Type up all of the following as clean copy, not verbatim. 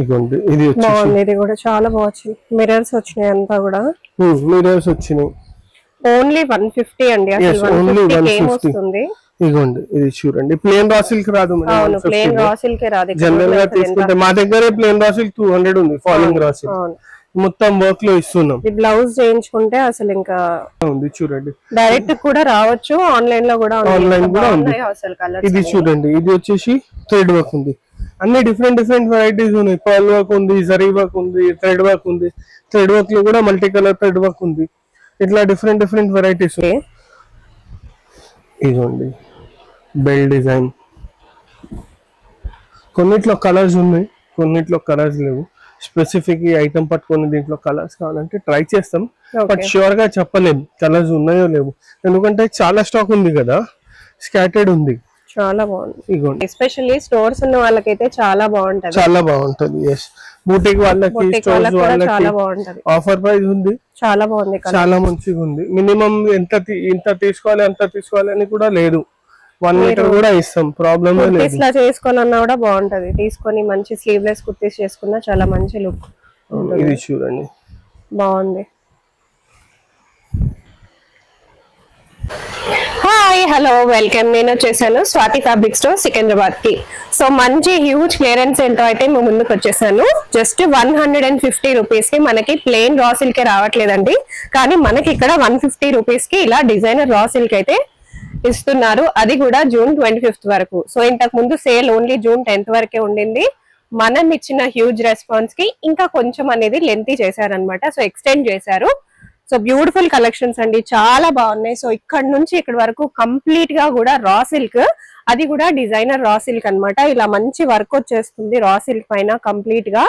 ఇగోండి ఇది బాగుంది. ఇది కూడా చాలా బాగుంది. మిర్రర్స్ వచ్చినాయి అంతా కూడా. మిర్రర్స్ వచ్చినాయి. ఓన్లీ 150 అండి. అసలు 150 ఏం వస్తుంది? ఇగోండి ఇది చూడండి. ప్లేన్ రా సిల్క్ రాదు. అవును, ప్లేన్ రా సిల్క్ రాదు. జనరల్ గా తీసుకుంటే మా దగ్గరే ప్లేన్ రా సిల్క్ 200 ఉంది. ఫాలింగ్ రా సిల్క్ మొత్తం వర్క్ లో ఇస్తున్నాం. ఈ బ్లౌజ్ చేయించుకుంటే అసలు ఇంకా ఉంది చూడండి. డైరెక్ట్ కూడా రావచ్చు, ఆన్లైన్ లో కూడా ఉంది. ఆన్లైన్ కూడా ఉంది. అసలు కలర్స్ ఇది చూడండి. ఇది వచ్చేసి థ్రెడ్ వర్క్ ఉంది. అన్ని డిఫరెంట్ వెరైటీస్ ఉన్నాయి. పర్ల్ వర్క్ ఉంది, జరీ వర్క్ ఉంది, థ్రెడ్ వర్క్ ఉంది. థ్రెడ్ వర్క్ లో కూడా మల్టీ కలర్ థ్రెడ్ వర్క్ ఉంది. ఇట్లా డిఫరెంట్ వెరైటీస్. ఇదిగోండి బెల్ డిజైన్. కొన్నిట్లో కలర్స్ ఉన్నాయి, కొన్నిట్లో కలర్స్ లేవు. స్పెసిఫిక్ ఈ ఐటమ్ పట్టుకొని దీంట్లో కలర్స్ కావాలంటే ట్రై చేస్తాం, బట్ ష్యూర్ గా చెప్పలేము కలర్స్ ఉన్నాయో లేవు. ఎందుకంటే చాలా స్టాక్ ఉంది కదా, స్కాటర్డ్ ఉంది. చాలా బాగుంది. ఎస్పెషల్లీ స్టోర్స్ ఉన్న వాళ్ళకైతే చాలా బాగుంటది. చాలా బాగుంటది. ఎస్, బూటిక్ వాళ్ళకి, స్టోర్స్ వాళ్ళకి ఆఫర్ ప్రైస్ ఉంది. చాలా బాగుంది, చాలా మంచిగా ఉంది. మినిమం ఇంత తీసుకోవాలి అంత తీసుకోవాలి అని కూడా లేదు. 1 మీటర్ కూడా ఇస్తాం, ప్రాబ్లమ్ లేదు. ఇట్లా చేసుకోవాలన్నా కూడా బాగుంటది. తీసుకొని మంచి స్లీవ్లెస్ కుర్తీస్ చేసుకున్నా చాలా మంచి లుక్. ఇది చూడండి, బాగుంది. Hi, hello, welcome. నేను వచ్చేసాను స్వాతి ఫ్యాబ్రిక్ స్టోర్ సికింద్రాబాద్ కి. సో మంచి హ్యూజ్ క్లియరెన్స్ ఏంటో అయితే మేము ముందుకు వచ్చేసాను. జస్ట్ 150 రూపీస్ కి మనకి ప్లెయిన్ రా సిల్క్ రావట్లేదండి, కానీ మనకి ఇక్కడ 150 రూపీస్ కి ఇలా డిజైనర్ రా సిల్క్ అయితే ఇస్తున్నారు. అది కూడా జూన్ 25 వరకు. సో ఇంతకు ముందు సేల్ ఓన్లీ జూన్ 10th వరకే ఉండింది. మనం ఇచ్చిన హ్యూజ్ రెస్పాన్స్ కి ఇంకా కొంచెం అనేది లెంతీ చేశారనమాట. సో ఎక్స్టెండ్ చేశారు. సో బ్యూటిఫుల్ కలెక్షన్స్ అండి, చాలా బాగున్నాయి. సో ఇక్కడ నుంచి ఇక్కడ వరకు కంప్లీట్ గా కూడా రా సిల్క్, అది కూడా డిజైనర్ రా సిల్క్ అనమాట. ఇలా మంచి వర్క్ వచ్చేస్తుంది రా సిల్క్ పైన కంప్లీట్ గా.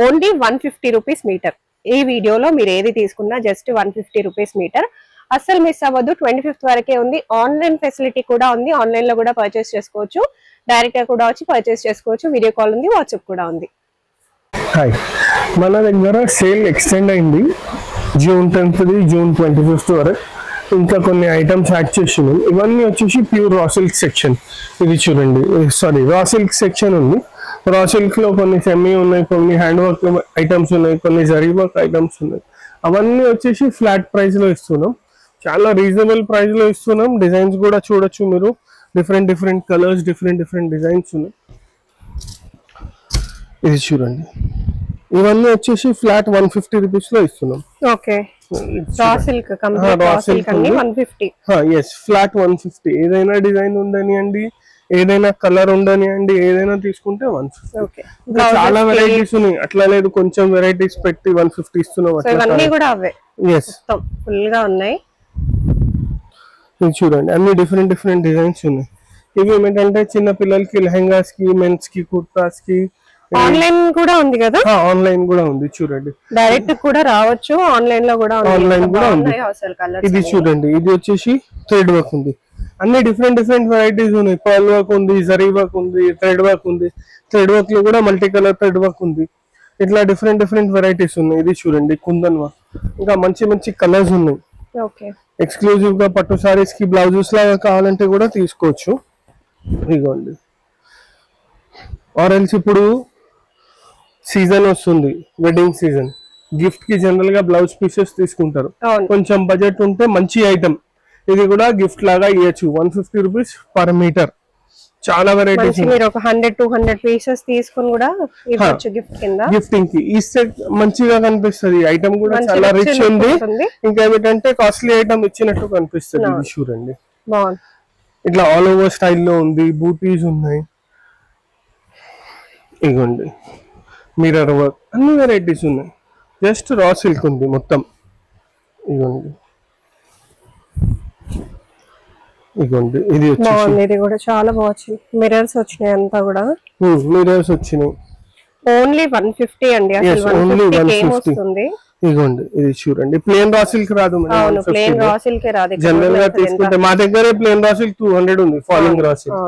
Only 150 rupees meter. ఈ వీడియోలో మీరు ఏది తీసుకున్నా జస్ట్ 150 రూపీస్ మీటర్. అస్సలు మిస్ అవ్వద్దు. 25th వరకే ఉంది. ఆన్లైన్ ఫెసిలిటీ కూడా ఉంది. ఆన్లైన్ లో కూడా పర్చేస్ చేసుకోవచ్చు, డైరెక్ట్ గా కూడా వచ్చి పర్చేస్ చేసుకోవచ్చు. వీడియో కాల్ ఉంది, వాట్సాప్ కూడా ఉంది. హాయ్, మన దగ్గర సేల్ ఎక్స్టెండ్ అయింది జూన్ 10th జూన్ 25th వరకు. ఇంకా కొన్ని ఐటమ్స్ యాడ్ చేస్తున్నాం. ఇవన్నీ వచ్చేసి ప్యూర్ రా సిల్క్ సెక్షన్. ఇది చూడండి, సారీ రా సిల్క్ సెక్షన్ ఉంది. రా సిల్క్ లో కొన్ని సెమీ ఉన్నాయి, కొన్ని హ్యాండ్ వర్క్ ఐటమ్స్ ఉన్నాయి, కొన్ని జరీ వర్క్ ఐటమ్స్ ఉన్నాయి. అవన్నీ వచ్చేసి ఫ్లాట్ ప్రైస్ లో ఇస్తున్నాం. చాలా రీజనబుల్ ప్రైస్ లో ఇస్తున్నాం. డిజైన్స్ కూడా చూడొచ్చు మీరు. డిఫరెంట్ కలర్స్, డిఫరెంట్ డిజైన్స్ ఉన్నాయి. ఇది చూడండి, ఇవన్నీ వచ్చేసి ఫ్లాట్ 150 రూపీస్ లో ఇస్తున్నాం. Okay, raw silk complete raw silk అండి 150. yes, flat 150. ఏదైనా డిజైన్ ఉండని అండి, ఏదైనా కలర్ ఉండని అండి, ఏదైనా తీసుకుంటే 150. ఓకే, చాలా వెరైటీస్ ఉన్నాయి. అట్లా లేదు, కొంచెం వెరైటీస్ పెట్టి 150 ఇస్తున్నాం. ఇవన్నీ కూడా అవే. yes, ఫుల్ గా ఉన్నాయి. ఇది చూడండి, అన్ని డిఫరెంట్ డిజైన్స్ ఉన్నాయి. ఇవి ఏమిటంటే చిన్న పిల్లలకి లెహంగాస్ కి, మెన్స్ కి, కుర్తాస్ కి. ఆన్లైన్ కూడా ఉంది కదా? ఆన్లైన్ కూడా ఉంది చూడండి. డైరెక్ట్ కూడా రావచ్చు, ఆన్లైన్ లో కూడా ఉంది. ఆన్లైన్ కూడా ఉంది. ఇది చూడండి, ఇది వచ్చేసి థ్రెడ్ వర్క్ ఉంది. అన్ని డిఫరెంట్ వెరైటీస్ ఉన్నాయి. పర్ల్ వర్క్ ఉంది, జరీ వర్క్ ఉంది, థ్రెడ్ వర్క్ ఉంది. థ్రెడ్ వర్క్ లో కూడా మల్టీ కలర్ థ్రెడ్ వర్క్ ఉంది. ఇట్లా డిఫరెంట్ వెరైటీస్ ఉన్నాయి. ఇది చూడండి, కుందన్ వర్క్. ఇంకా మంచి కలర్స్ ఉన్నాయి. ఓకే, ఎక్స్క్లూజివ్ గా పట్టు సారీస్ కి బ్లౌజెస్ లాగా కావాలంటే కూడా తీసుకోవచ్చు. ఇదిగోండి. ఆరెంజ్ ఇప్పుడు సీజన్ వస్తుంది, వెడ్డింగ్ సీజన్. గిఫ్ట్ కి జనరల్ గా బ్లౌజ్ పీసెస్ తీసుకుంటారు. కొంచెం బడ్జెట్ ఉంటే మంచి ఐటమ్. ఇది కూడా గిఫ్ట్ లాగా ఇవ్వచ్చు. 150 రూపీస్ పర్ మీటర్. చాలా వెరైటీస్. మీరు ఒక 100-200 పీసెస్ తీసుకుని కూడా ఇవ్వచ్చు గిఫ్ట్ కింద. గిఫ్టింగ్ కి ఈ సెట్ మంచిగా కనిపిస్తుంది. ఐటమ్ కూడా చాలా రిచ్ ఉంది. ఇంకా ఏమిటంటే కాస్ట్లీ ఐటమ్ ఇచ్చినట్టు కనిపిస్తుంది. ఇది చూడండి, బాగుంది. ఇట్లా ఆల్ ఓవర్ స్టైల్లో ఉంది. బూటీస్ ఉన్నాయి. ఇగోండి, మిర్రర్ వర్క్, అన్ని వెరైటీస్ ఉన్నాయి. జస్ట్ రా సిల్క్ ఉంది మొత్తం. ఇగోండి, ఇది బాగుంది. ఇది కూడా చాలా బాగుంది. మిర్రర్స్ వచ్చినాయి అంతా కూడా. మిర్రర్స్ వచ్చినాయి. ఓన్లీ 150 అండి. అసలు 150 ఏం వస్తుంది? ఇగోండి, ఇది చూడండి, ప్లేన్ రా సిల్క్ రాదు. అవును, ప్లేన్ రా సిల్క్ రాదు. జనరల్ గా తీసుకుంటే మా దగ్గరే ప్లేన్ రా సిల్క్ 200 ఉంది. ఫాలింగ్ రా సిల్క్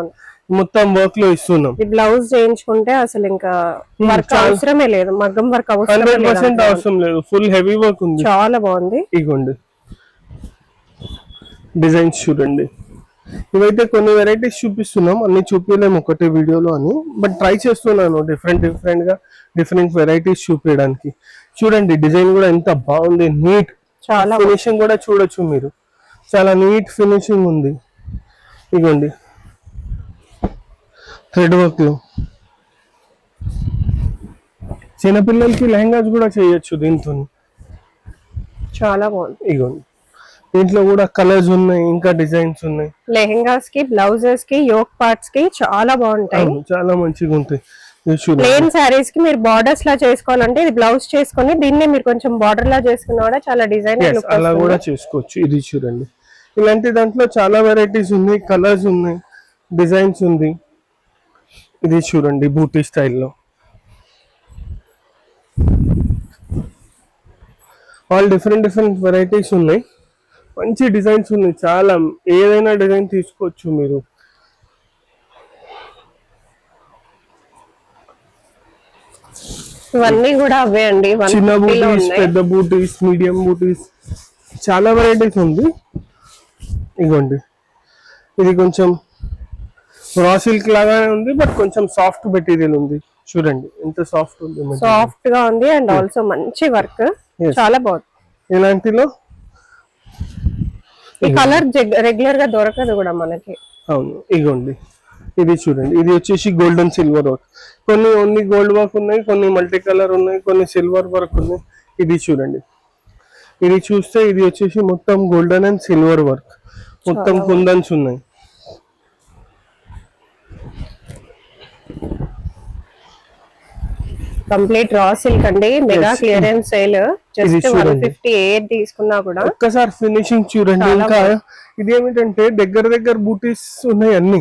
మొత్తం వర్క్ లో ఇస్తున్నాం. ఈ బ్లౌజ్ చేయించుకుంటే అసలు ఇంకా వర్క్ అవసరమే లేదు. మగ్గం వర్క్ 100% అవసరం లేదు. ఫుల్ హెవీ వర్క్ ఉంది. చాలా బాగుంది. ఇగోండి, డిజైన్స్ చూడండి. ఇవైతే కొన్ని వెరైటీస్ చూపిస్తున్నాం, అన్ని చూపించలేము ఒకటే వీడియోలో అని, బట్ ట్రై చేస్తున్నాను డిఫరెంట్ గా డిఫరెంట్ వెరైటీస్ చూపించడానికి. చూడండి డిజైన్ కూడా ఎంత బాగుంది, నీట్, చాలా ఫినిషింగ్ కూడా చూడొచ్చు మీరు, చాలా నీట్ ఫినిషింగ్ ఉంది. ఇగోండి థ్రెడ్ వర్క్ లో చిన్నపిల్లలకి లెహంగాస్ కూడా చేయొచ్చు దీంతో. చాలా బాగుంది. ఇగోండి దీంట్లో కూడా కలర్స్ ఉన్నాయి, ఇంకా డిజైన్స్ ఉన్నాయి. లెహెంగాస్ కి, బ్లౌజెస్ కి, యోక్ పార్ట్స్ కి చాలా బాగుంటాయి. చాలా మంచిగా ఉంటాయి. ప్లేన్ సారీస్ కి మీరు బార్డర్స్ లా చేసుకోవాలంటే ఇది బ్లౌజ్ చేసుకొని దీన్ని మీరు కొంచెం బార్డర్ లా చేసుకున్నా కూడా చాలా డిజైన్ అలా కూడా చేసుకోవచ్చు. ఇది చూడండి, ఇలాంటి దాంట్లో చాలా వెరైటీస్ ఉన్నాయి, కలర్స్ ఉన్నాయి, డిజైన్స్ ఉంది. ఇది చూడండి బూటీ స్టైల్లో ఆల్ డిఫరెంట్ వెరైటీస్ ఉన్నాయి, మంచి డిజైన్స్ ఉన్నాయి, చాలా ఏదైనా డిజైన్ తీసుకోవచ్చు మీరు. ఇవన్నీ కూడా అవే అండి, చిన్న బూటీస్, పెద్ద బూటీస్, మీడియం బూటీస్, చాలా వెరైటీస్ ఉంది. ఇగోండి ఇది కొంచెం రా సిల్క్ లాగానే ఉంది, బట్ కొంచెం సాఫ్ట్ మెటీరియల్ ఉంది. చూడండి ఎంత సాఫ్ట్ ఉంది, సాఫ్ట్ గా ఉంది అండ్ ఆల్సో మంచి వర్క్, చాలా బాగుంది. ఇలాంటిలో ఈ కలర్ రెగ్యులర్ గా దొరకదు కూడా మనకి. అవును ఇగోండి ఇది చూడండి, ఇది వచ్చేసి గోల్డెన్ సిల్వర్ వర్క్. కొన్ని ఓన్లీ గోల్డ్ వర్క్ ఉన్నాయి, కొన్ని మల్టీ కలర్ ఉన్నాయి, కొన్ని సిల్వర్ వర్క్ ఉన్నాయి. ఇది చూడండి, ఇది చూస్తే ఇది వచ్చేసి మొత్తం గోల్డెన్ అండ్ సిల్వర్ వర్క్, మొత్తం కుందన్స్ ఉన్నాయి. కంప్లీట్ రా సిల్క్ అండి, మెగా క్లియరెన్స్ సేల్, జస్ట్ 158 తీసుకున్నా కూడా. ఒక్కసారి ఫినిషింగ్ చూడండి. ఇంకా ఇది ఏమిటంటే దగ్గర బూటీస్ ఉన్నాయి అన్ని,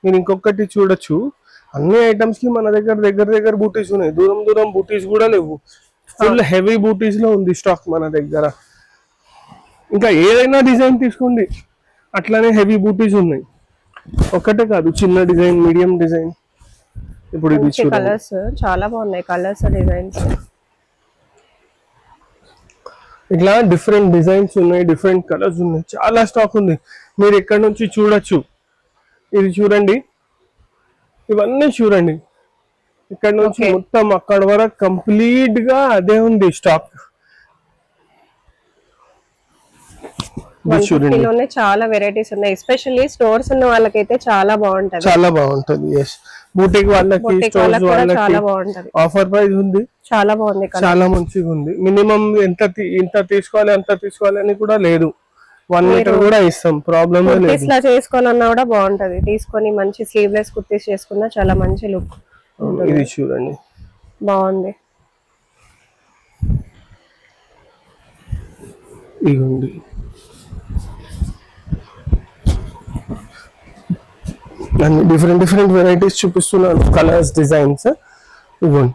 మీరు ఇంకొకటి చూడొచ్చు. అన్ని ఐటమ్స్ కి మన దగ్గర బూటీస్ ఉన్నాయి, దూరం బూటీస్ కూడా లేవు. ఫుల్ హెవీ బూటీస్ లో ఉంది స్టాక్ మన దగ్గర. ఇంకా ఏదైనా డిజైన్ తీసుకోండి, అట్లానే హెవీ బూటీస్ ఉన్నాయి. ఒకటే కాదు, చిన్న డిజైన్, మీడియం డిజైన్. ఇప్పుడు ఇది చూడండి, కలర్స్ చాలా బాగున్నాయి, కలర్స్ డిజైన్స్ ఇట్లా డిఫరెంట్ డిజైన్స్ ఉన్నాయి, డిఫరెంట్ కలర్స్ ఉన్నాయి, చాలా స్టాక్ ఉంది. మీరు ఇక్కడ నుంచి చూడొచ్చు. ఇది చూడండి, ఇవన్నీ చూడండి, ఇక్కడ నుంచి మొత్తం అక్కడ వరకు కంప్లీట్ గా అదే ఉంది స్టాక్. చూడండి చాలా వెరైటీస్ ఉన్నాయి, ఎస్పెషల్లీ స్టోర్స్ ఉన్న వాళ్ళకైతే చాలా బాగుంటది, చాలా బాగుంటది. ఎస్, బూటిక్ వాళ్ళకి, స్టోర్స్ వాళ్ళకి ఆఫర్ ప్రైస్ ఉంది, చాలా బాగుంది, చాలా మంచిగా ఉంది. మినిమం ఇంత తీసుకోవాలి అంత తీసుకోవాలి అని కూడా లేదు, 1 మీటర్ కూడా ఇస్తాం, ప్రాబ్లమ్ లేదు. ఇట్లా చేసుకోవాలన్నా కూడా బాగుంటది, తీసుకొని మంచి స్లీవ్లెస్ కుర్తీస్ చేసుకున్నా చాలా మంచి లుక్. ఇది చూడండి బాగుంది. ఇదిగోండి అన్ని డిఫరెంట్ వెరైటీస్ చూపిస్తున్నాను, కలర్స్, డిజైన్స్. ఇవ్వండి,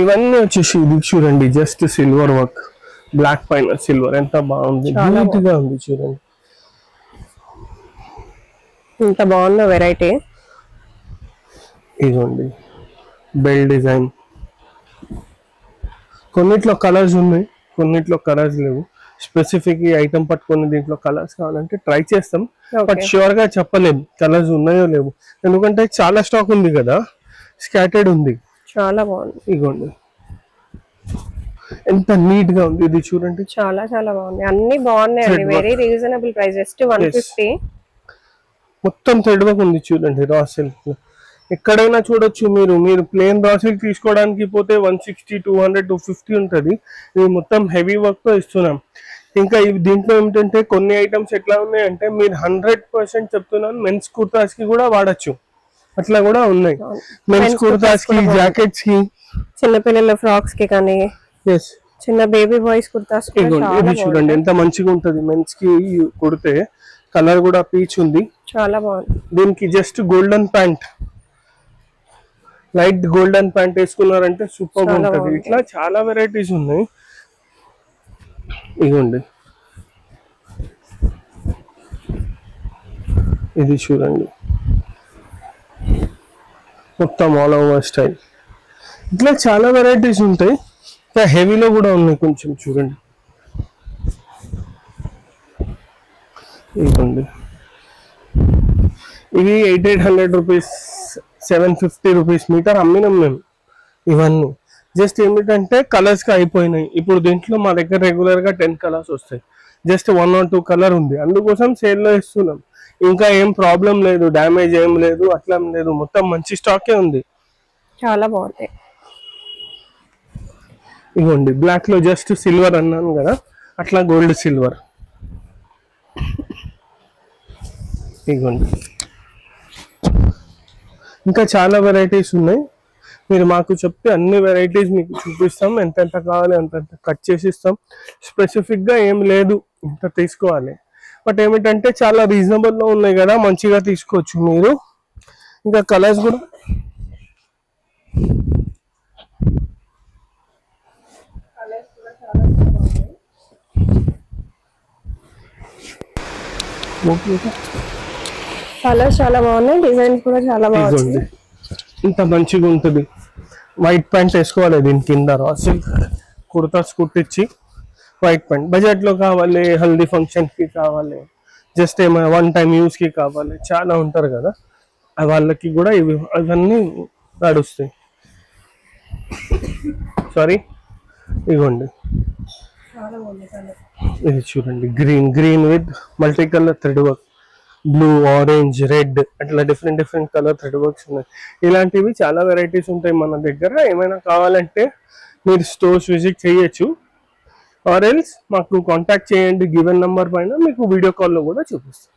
ఇవన్నీ వచ్చేసి ఇది చూడండి, జస్ట్ సిల్వర్ వర్క్, బ్లాక్ పైన సిల్వర్, ఎంత బాగుంది, నీట్ గా ఉంది. చూడండి ఇంత బాగున్న వెరైటీ. ఇదిగోండి బెల్ డిజైన్, కొన్నిట్లో కలర్స్ ఉన్నాయి, కొన్నిట్లో కలర్స్ లేవు. స్పెసిఫిక్ ఈ ఐటమ్ పట్టుకొని దీంట్లో కలర్స్ కావాలంటే ట్రై చేస్తాం, బట్ ష్యూర్ గా చెప్పలేము కలర్స్ ఉన్నాయో లేవు, ఎందుకంటే చాలా స్టాక్ ఉంది కదా, స్కాటర్డ్ ఉంది. చాలా బాగుంది. ఇగోండి ఎంత నీట్ గా ఉంది, ఇది చూడండి, చాలా బాగుంది, అన్ని బాగున్నాయి, వెరీ రీజనబుల్ ప్రైస్, జస్ట్ 150. మొత్తం థ్రెడ్ వర్క్ ఉంది చూడండి, రా సిల్క్. ఎక్కడైనా చూడొచ్చు మీరు ప్లేన్ రా సిల్క్ తీసుకోవడానికి పోతే 160, 200, 250 ఉంటుంది. ఇది మొత్తం హెవీ వర్క్ తో ఇస్తున్నాం. ఇంకా దీంట్లో ఏమిటంటే కొన్ని ఐటమ్స్ ఎట్లా ఉన్నాయంటే మీరు 100% చెప్తున్నాను, మెన్స్ కుర్తాస్ కి కూడా వాడచ్చు, అట్లా కూడా ఉన్నాయి. మెన్స్ కుర్తాస్ కి, జాకెట్స్ కి, చిన్నపిల్లల ఫ్రాక్స్ కి కానీ, చిన్న బేబీ బాయ్స్ కుర్తాస్. ఇది చూడండి ఎంత మంచిగా ఉంటది, మెన్స్ కి కుడితే. కలర్ కూడా పీచ్ ఉంది, చాలా బాగుంది. దీనికి just golden pant, light golden pant వేసుకున్నారంటే సూపర్ ఉంటది. ఇట్లా చాలా వెరైటీస్ ఉన్నాయి. ఇగోండి ఇది చూడండి, మొత్తం ఆల్ ఓవర్ స్టైల్. ఇట్లా చాలా వెరైటీస్ ఉంటాయి, హెవీలో కూడా ఉన్నాయి కొంచెం. చూడండి ఇదిగోండి, ఇది 8800 రూపీస్, 750 రూపీస్ మీటర్ అమ్మినాం మేము. ఇవన్నీ జస్ట్ ఏమిటంటే కలర్స్కి అయిపోయినాయి. ఇప్పుడు దీంట్లో మా దగ్గర రెగ్యులర్గా 10 కలర్స్ వస్తాయి, జస్ట్ 1 or 2 కలర్ ఉంది, అందుకోసం సేల్లో ఇస్తున్నాం. ఇంకా ఏం ప్రాబ్లం లేదు, డ్యామేజ్ ఏం లేదు, అట్లా ఏం లేదు, మొత్తం మంచి స్టాకే ఉంది. చాలా బాగుంటాయి. ఇదిగోండి బ్లాక్ లో జస్ట్ సిల్వర్ అన్నాను కదా, అట్లా గోల్డ్ సిల్వర్. ఇదిగోండి ఇంకా చాలా వెరైటీస్ ఉన్నాయి. మీరు మాకు చెప్తే అన్ని వెరైటీస్ మీకు చూపిస్తాం. ఎంతెంత కావాలి అంతంత కట్ చేసి ఇస్తాం. స్పెసిఫిక్గా ఏం లేదు ఇంత తీసుకోవాలి, బట్ ఏమిటంటే చాలా రీజనబుల్లో ఉన్నాయి కదా, మంచిగా తీసుకోవచ్చు మీరు. ఇంకా కలర్స్ కూడా కలర్స్ చాలా బాగున్నాయి, డిజైన్స్ కూడా చాలా బాగుంది. ఇంత మంచిగా ఉంటుంది. వైట్ ప్యాంట్ వేసుకోవాలి, దీని కింద రాసిల్ కుర్తాస్ కుట్టించి వైట్ ప్యాంట్. బడ్జెట్లో కావాలి, హల్దీ ఫంక్షన్కి కావాలి, జస్ట్ ఏమైనా 1 time యూస్కి కావాలి, చాలా ఉంటారు కదా వాళ్ళకి కూడా ఇవన్నీ నడుస్తాయి. సారీ, ఇవ్వండి ఇది చూడండి, green with multi colour thread work, blue, orange, red, అట్లా డిఫరెంట్ కలర్ థ్రెడ్ వర్క్స్ ఉన్నాయి. ఇలాంటివి చాలా వెరైటీస్ ఉంటాయి మన దగ్గర. ఏమైనా కావాలంటే మీరు స్టోర్స్ విజిట్ చేయొచ్చు, ఆర్ ఎల్స్ మాకు కాంటాక్ట్ చేయండి. గివెన్ నంబర్ పైన మీకు వీడియో కాల్లో కూడా చూపిస్తాం.